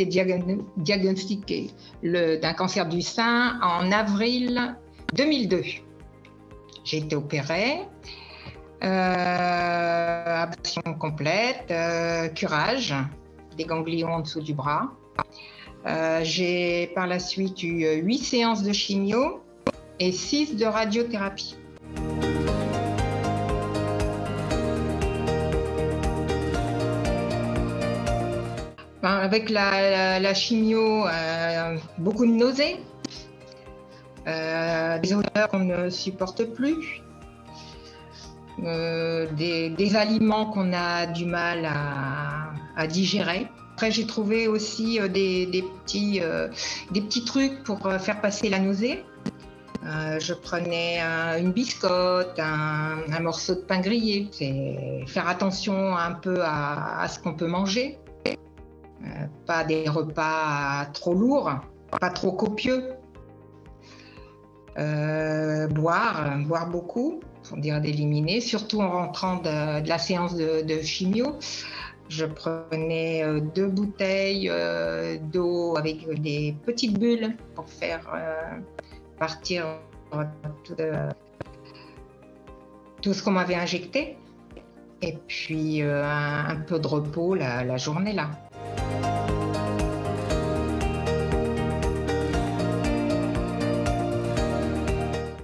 été diagnostiquée d'un cancer du sein en avril 2002. J'ai été opérée, ablation complète, curage des ganglions en dessous du bras. J'ai par la suite eu 8 séances de chimio et 6 de radiothérapie. Avec la chimio, beaucoup de nausées, des odeurs qu'on ne supporte plus, des aliments qu'on a du mal à digérer. Après, j'ai trouvé aussi des petits trucs pour faire passer la nausée. Je prenais une biscotte, un morceau de pain grillé. C'est faire attention un peu à ce qu'on peut manger. Pas des repas trop lourds, pas trop copieux. Boire beaucoup, pour dire d'éliminer, surtout en rentrant de la séance de chimio. Je prenais 2 bouteilles d'eau avec des petites bulles pour faire partir tout ce qu'on m'avait injecté. Et puis un peu de repos la journée là.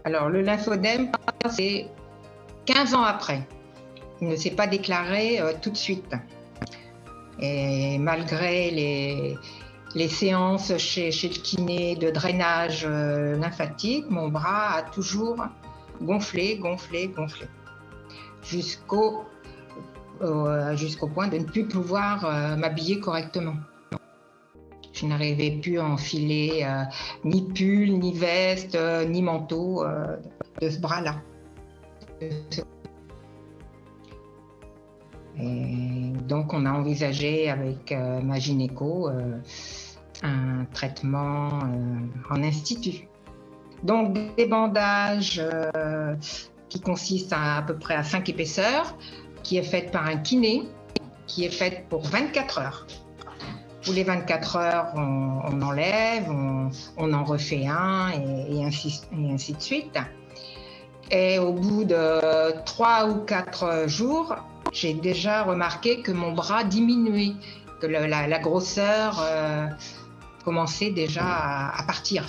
Alors, le lymphodème, c'est 15 ans après. Il ne s'est pas déclaré tout de suite. Et malgré les séances chez le kiné de drainage lymphatique, mon bras a toujours gonflé, jusqu'au point de ne plus pouvoir m'habiller correctement. Je n'arrivais plus à enfiler ni pull, ni veste, ni manteau de ce bras-là. Et donc, on a envisagé avec ma gynéco un traitement en institut. Donc, des bandages qui consistent à peu près à 5 épaisseurs, qui est faite par un kiné, qui est faite pour 24 heures. Tous les 24 heures, on enlève, on en refait un et ainsi de suite. Et au bout de 3 ou 4 jours, j'ai déjà remarqué que mon bras diminuait, que la grosseur commençait déjà à partir.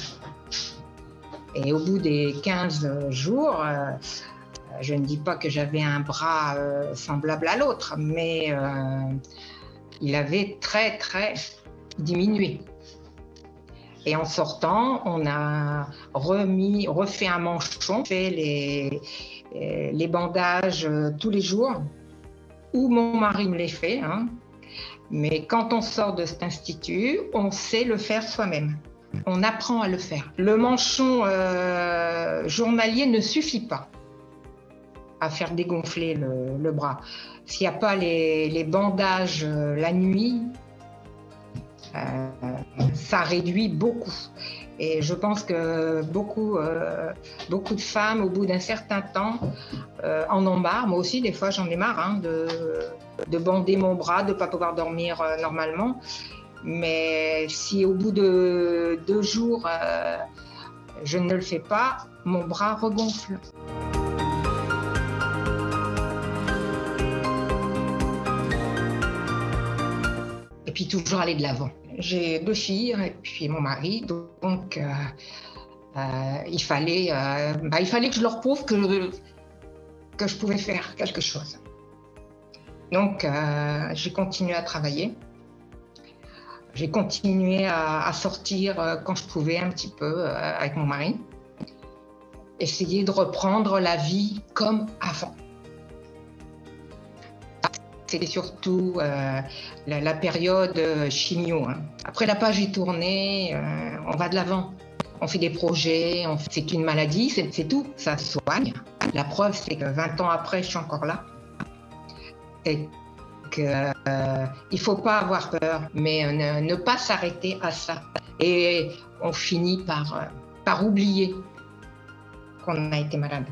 Et au bout des 15 jours, je ne dis pas que j'avais un bras semblable à l'autre, mais il avait très diminué. Et en sortant, on a refait un manchon, fait les bandages tous les jours, ou mon mari me les fait. Mais quand on sort de cet institut, on sait le faire soi-même. On apprend à le faire. Le manchon journalier ne suffit pas à faire dégonfler le bras. S'il n'y a pas les bandages la nuit, ça réduit beaucoup. Et je pense que beaucoup de femmes, au bout d'un certain temps, en ont marre. Moi aussi, des fois, j'en ai marre de bander mon bras, de ne pas pouvoir dormir normalement. Mais si au bout de 2 jours, je ne le fais pas, mon bras regonfle. Et puis toujours aller de l'avant. J'ai 2 filles et puis mon mari, donc il fallait que je leur prouve que je pouvais faire quelque chose. Donc j'ai continué à travailler. J'ai continué à sortir quand je pouvais un petit peu avec mon mari. Essayer de reprendre la vie comme avant. C'était surtout la période chimio. Après, la page est tournée, on va de l'avant. On fait des projets, c'est une maladie, c'est tout, ça se soigne. La preuve, c'est que 20 ans après, je suis encore là. Et qu'il ne faut pas avoir peur, mais ne pas s'arrêter à ça. Et on finit par oublier qu'on a été malade.